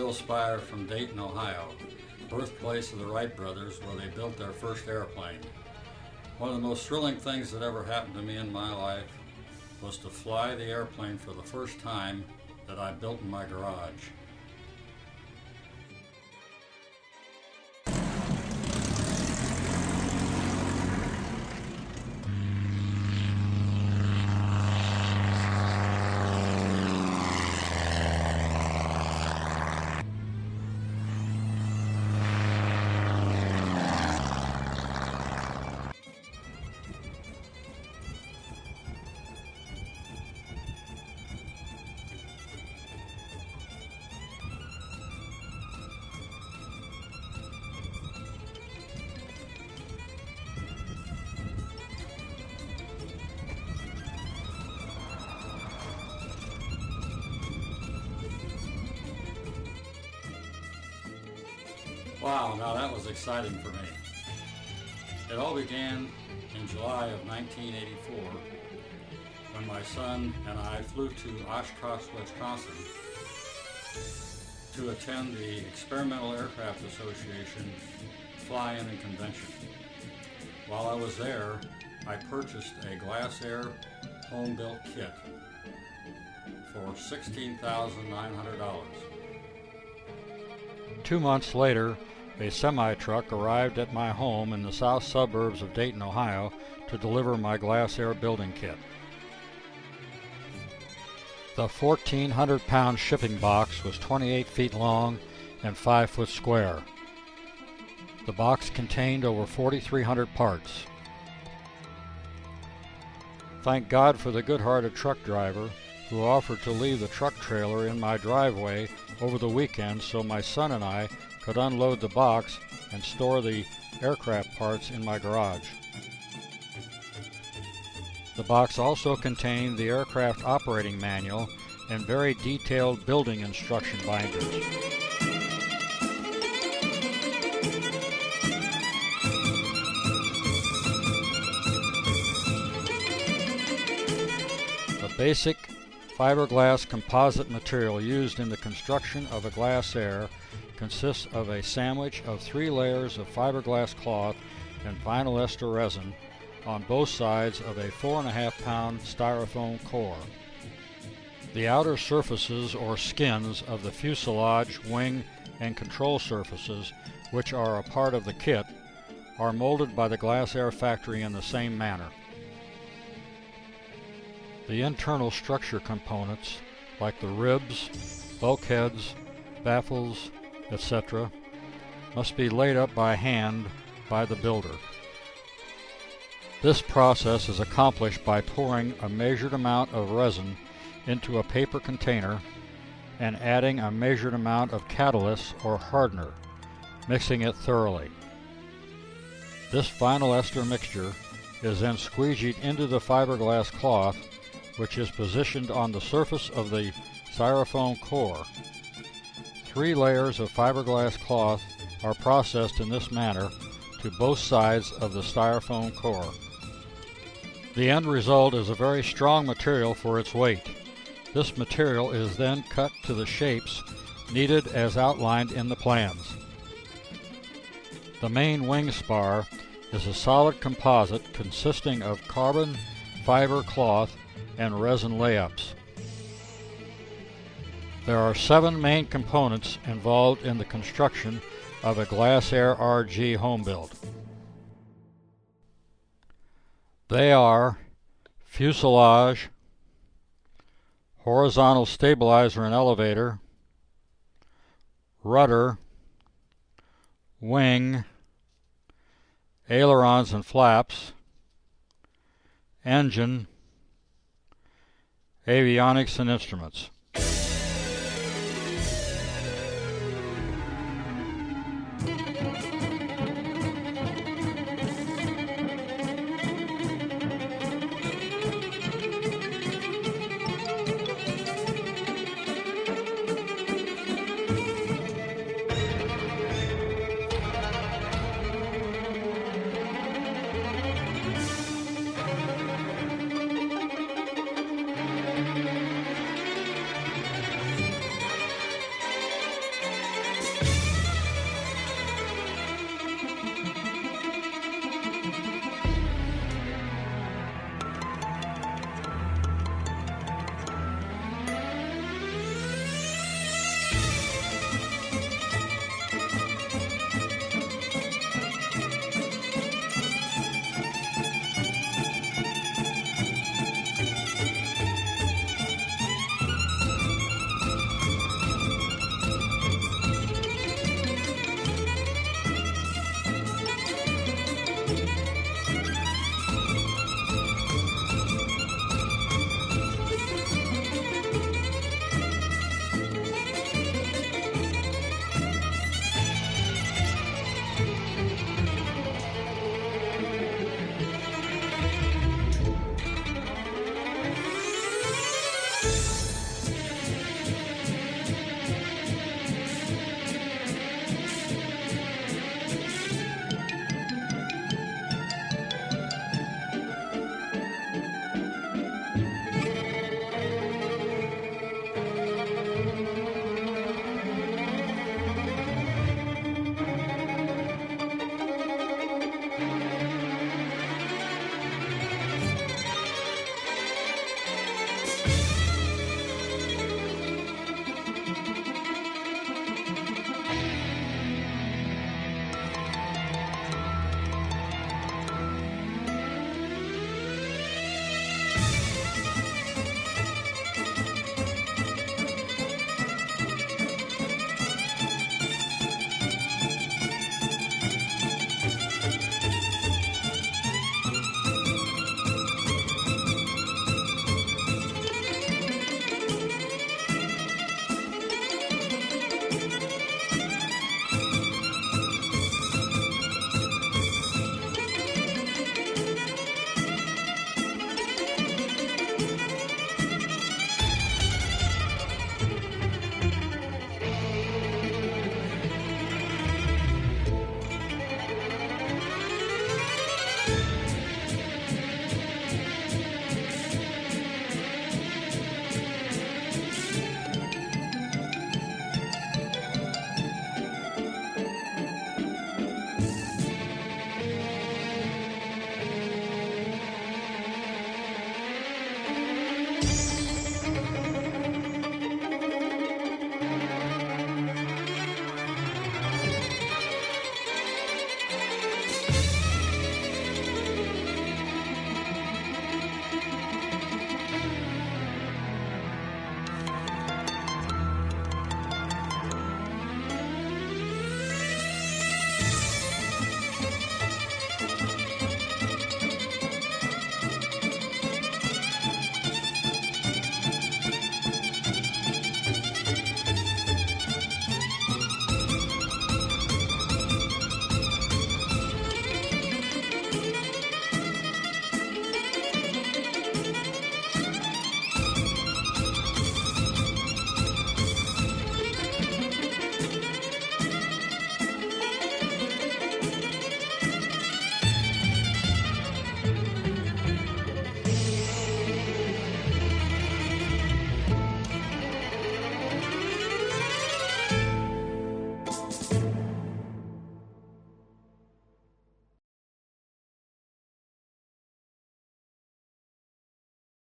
Bill Spire from Dayton, Ohio, birthplace of the Wright brothers, where they built their first airplane. One of the most thrilling things that ever happened to me in my life was to fly the airplane for the first time that I built in my garage. Wow, now that was exciting for me. It all began in July of 1984 when my son and I flew to Oshkosh, Wisconsin to attend the Experimental Aircraft Association fly-in and convention. While I was there, I purchased a Glass Air home-built kit for $16,900. 2 months later, a semi-truck arrived at my home in the south suburbs of Dayton, Ohio, to deliver my Glass Air building kit. The 1,400-pound shipping box was 28 feet long and 5 foot square. The box contained over 4,300 parts. Thank God for the good-hearted truck driver who offered to leave the truck trailer in my driveway over the weekend so my son and I could unload the box and store the aircraft parts in my garage. The box also contained the aircraft operating manual and very detailed building instruction binders. The basic fiberglass composite material used in the construction of a Glass Air consists of a sandwich of 3 layers of fiberglass cloth and vinyl ester resin on both sides of a 4.5-pound styrofoam core. The outer surfaces or skins of the fuselage, wing, and control surfaces, which are a part of the kit, are molded by the Glass Air factory in the same manner. The internal structure components, like the ribs, bulkheads, baffles, etc., must be laid up by hand by the builder. This process is accomplished by pouring a measured amount of resin into a paper container and adding a measured amount of catalyst or hardener, mixing it thoroughly. This vinyl ester mixture is then squeegeed into the fiberglass cloth, which is positioned on the surface of the styrofoam core. 3 layers of fiberglass cloth are processed in this manner to both sides of the styrofoam core. The end result is a very strong material for its weight. This material is then cut to the shapes needed as outlined in the plans. The main wing spar is a solid composite consisting of carbon fiber cloth and resin layups. There are 7 main components involved in the construction of a Glass Air RG home build. They are fuselage, horizontal stabilizer and elevator, rudder, wing, ailerons and flaps, engine, avionics and instruments.